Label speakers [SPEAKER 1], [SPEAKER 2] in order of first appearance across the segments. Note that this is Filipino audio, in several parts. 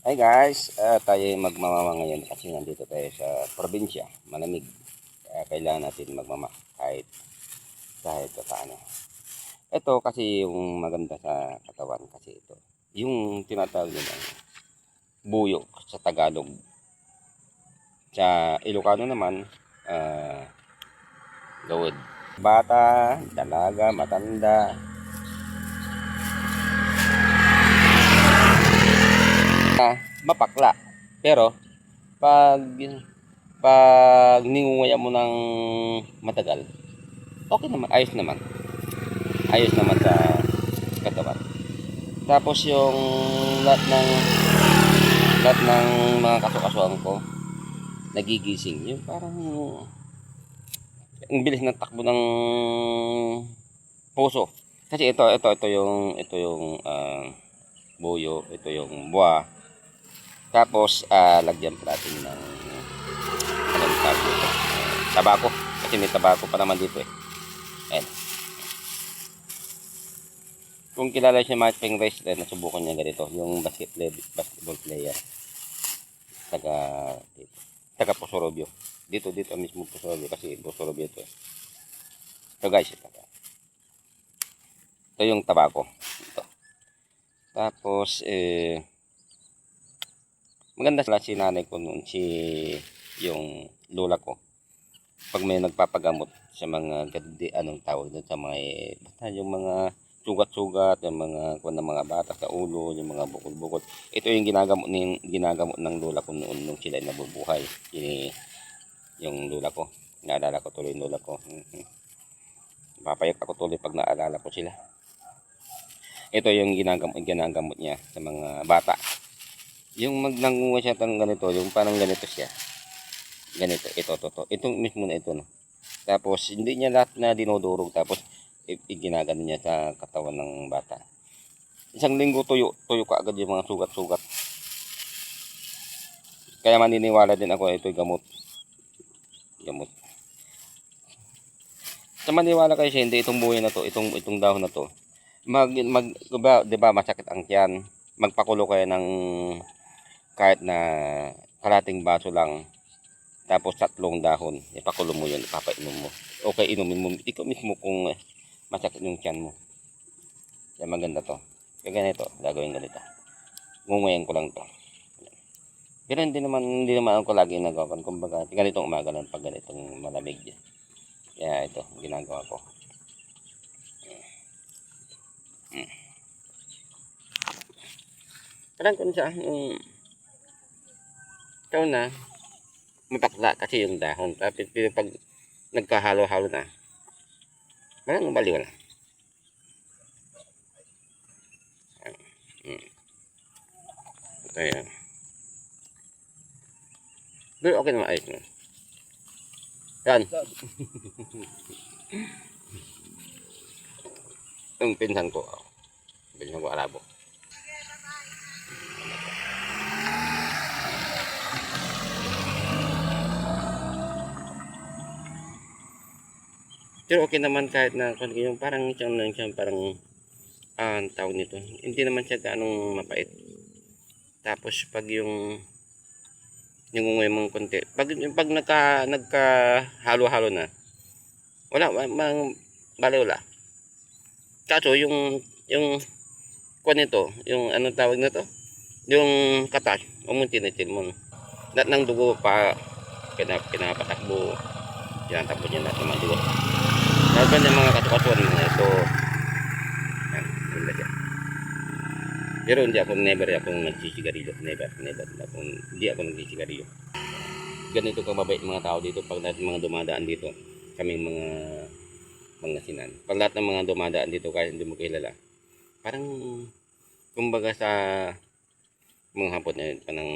[SPEAKER 1] Hi guys, tayo magmamama ngayon kasi nandito tayo sa probinsya, malamig. Kaya kailangan natin magmama kahit paano. Ito kasi yung maganda sa katawan kasi ito. Yung tinatawag nila buyo sa Tagalog. Sa Ilocano naman, gawid. Bata, dalaga, matanda, mapakla. Pero pag ningunguya mo ng matagal, okay naman, ayos naman sa katawan. Tapos yung lahat ng mga kasukasuan ko nagigising, yung parang ang bilis ng takbo ng puso. Kasi ito yung buyo, ito yung buwa. Tapos lagyan pa natin ng anong tawag dito? Tabako. Kasi may tabako pa naman dito eh. Ayan. Kung kilala siya Mike Peng Wrestler, nasubukan niya ganito, yung basketball player. Taga Posorobio. Dito mismo Posorobio kasi Posorobio ito eh. So guys, ito yung tabako. Ito. Tapos maganda sila si nanay ko noon, yung lola ko. Pag may nagpapagamot sa mga anong tawag doon sa mga basta yung mga sugat-sugat, yung mga bata sa ulo, yung mga bukol-bukol. Ito yung ginagagamot ng lola ko noon nung sila nabubuhay. Yung lola ko. Naalala ko tuloy yung lola ko. Papayak ako tuloy pag naalala ko sila. Ito yung ginagamot niya sa mga bata. Yung magnangunga siya ng ganito, yung parang ganito siya. Ganito, ito. Itong mismo na ito, no. Tapos hindi niya lahat na dinudurog, tapos ginagano niya sa katawan ng bata. Isang linggo tuyo ka agad yung mga sugat-sugat. Kaya maniniwala din ako ito'y gamot. Sa maniwala kayo siya, hindi itong buhay na to, itong dahon na to. Diba masakit ang tiyan, magpakulo kayo ng kahit na kalating baso lang, tapos 3 dahon, ipakulo mo yun, ipapainom mo. Okay, inumin mo, ikaw mismo kung masakit yung tiyan mo. Kaya maganda to. Kaya ganito, gagawin ganito. Ngunguyan ko lang to. Pero hindi naman ako lagi nagawa. Kumbaga, ganitong umaga lang pag ganitong malamig. Kaya ito, ginagawa ko. Parang kung saan, ikaw na, mapakla kasi yung dahon. Tapos pag nagkahalo-halo na, parang baliw na. Kaya, pero okay naman, ayos na. Yan. Yung pinsan ko, Arabo. Pero okay naman kahit na yung parang siyang parang tawag nito. Hindi naman siya ganong mapait. Tapos pag yung ungoy mong konti, pag nagka-halo-halo na, wala baliw la. Kaso yung kuan nito, yung anong tawag na to? Yung katas, tinitil mo. Lahat ng dugo pa pinapatakbo. Tinatakbo niya lahat ng mga dugo. Lahat ng mga katukasuan mga ito. Yan, ganda siya. Pero hindi ako nagsisigarilyo. Hindi ako nagsisigarilyo. Ganito kamabait mga tao dito pag lahat ng mga dumadaan dito. Kaming mga Pangasinan. Pag lahat ng mga dumadaan dito kahit hindi mo kilala. Parang kumbaga sa mga hapon na yun, parang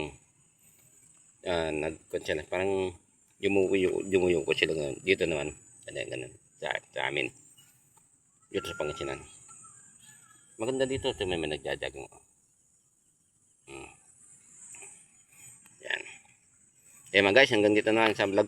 [SPEAKER 1] nagkonsya na, parang yumuyo ko sila ngayon. Dito naman, ganun sa amin. Dito sa Pangasinan. Maganda dito, may nagjajagang. Yan. Mga guys, hanggang dito na lang sa vlog.